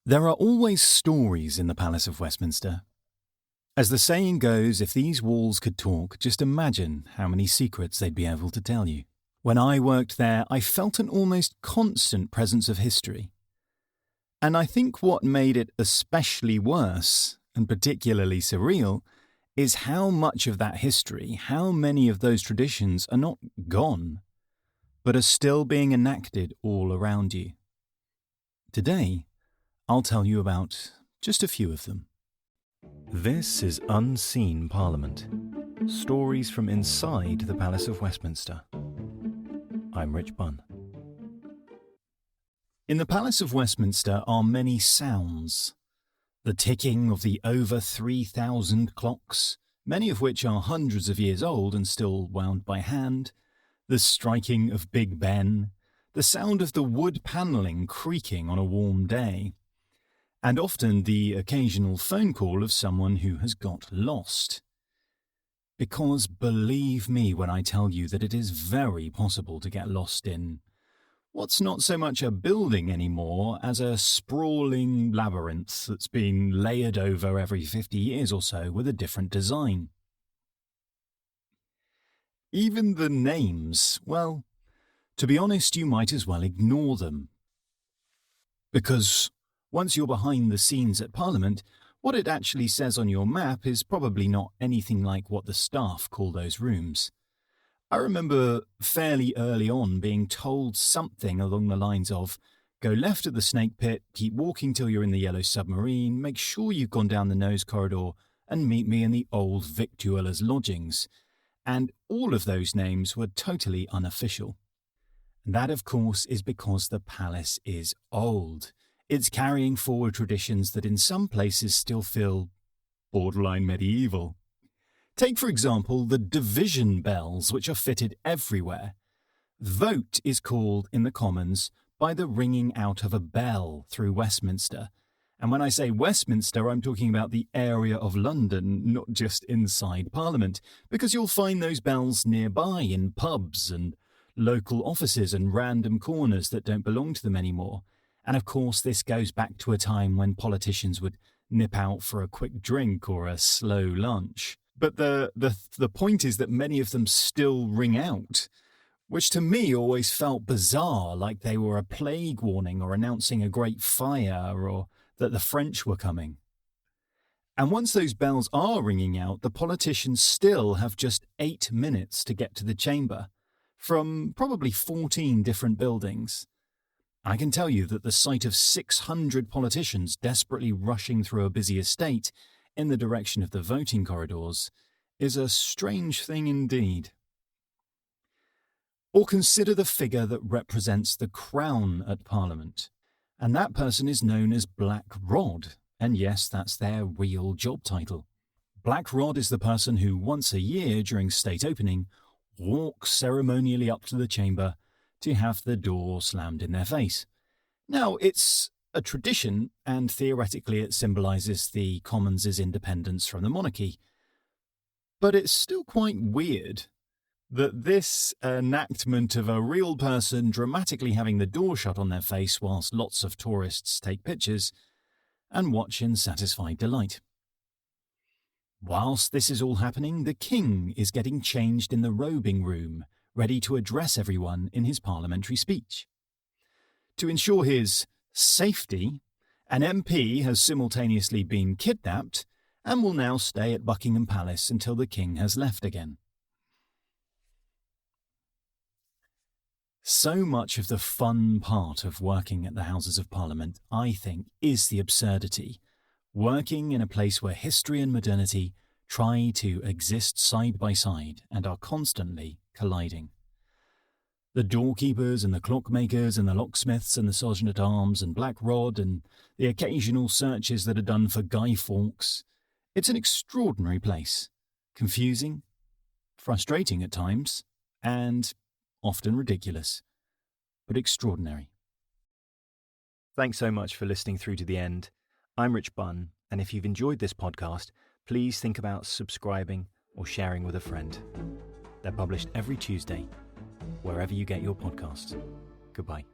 There are always stories in the Palace of Westminster. As the saying goes, if these walls could talk, just imagine how many secrets they'd be able to tell you. When I worked there, I felt an almost constant presence of history. And I think what made it especially worse, and particularly surreal, is how much of that history, how many of those traditions are not gone, but are still being enacted all around you. Today, I'll tell you about just a few of them. This is Unseen Parliament. Stories from inside the Palace of Westminster. I'm Rich Bunn. In the Palace of Westminster are many sounds. The ticking of the over 3,000 clocks, many of which are hundreds of years old and still wound by hand, the striking of Big Ben, the sound of the wood panelling creaking on a warm day, and often the occasional phone call of someone who has got lost. Because believe me when I tell you that it is very possible to get lost in what's not so much a building anymore as a sprawling labyrinth that's been layered over every 50 years or so with a different design. Even the names, well, to be honest, you might as well ignore them. Because once you're behind the scenes at Parliament, what it actually says on your map is probably not anything like what the staff call those rooms. I remember fairly early on being told something along the lines of, go left at the snake pit, keep walking till you're in the yellow submarine, make sure you've gone down the nose corridor, and meet me in the old victualler's lodgings. And all of those names were totally unofficial. And that, of course, is because the palace is old. It's carrying forward traditions that in some places still feel borderline medieval. Take, for example, the division bells, which are fitted everywhere. Vote is called in the Commons by the ringing out of a bell through Westminster. And when I say Westminster, I'm talking about the area of London, not just inside Parliament, because you'll find those bells nearby in pubs and local offices and random corners that don't belong to them anymore. And of course, this goes back to a time when politicians would nip out for a quick drink or a slow lunch. But the point is that many of them still ring out, which to me always felt bizarre, like they were a plague warning or announcing a great fire or that the French were coming. And once those bells are ringing out, the politicians still have just 8 minutes to get to the chamber, from probably 14 different buildings. I can tell you that the sight of 600 politicians desperately rushing through a busy estate in the direction of the voting corridors is a strange thing indeed. Or consider the figure that represents the crown at Parliament, and that person is known as Black Rod, and yes, that's their real job title. Black Rod is the person who once a year during state opening walks ceremonially up to the chamber to have the door slammed in their face. Now, it's a tradition, and theoretically it symbolises the Commons' independence from the monarchy. But it's still quite weird that this enactment of a real person dramatically having the door shut on their face whilst lots of tourists take pictures and watch in satisfied delight. Whilst this is all happening, the King is getting changed in the robing room, ready to address everyone in his parliamentary speech. To ensure his safety, an MP has simultaneously been kidnapped and will now stay at Buckingham Palace until the King has left again. So much of the fun part of working at the Houses of Parliament, I think, is the absurdity. Working in a place where history and modernity try to exist side by side and are constantly colliding. The doorkeepers and the clockmakers and the locksmiths and the sergeant-at-arms and Black Rod and the occasional searches that are done for Guy Fawkes. It's an extraordinary place. Confusing, frustrating at times, and often ridiculous, but extraordinary. Thanks so much for listening through to the end. I'm Rich Bunn, and if you've enjoyed this podcast, please think about subscribing or sharing with a friend. They're published every Tuesday, wherever you get your podcasts. Goodbye.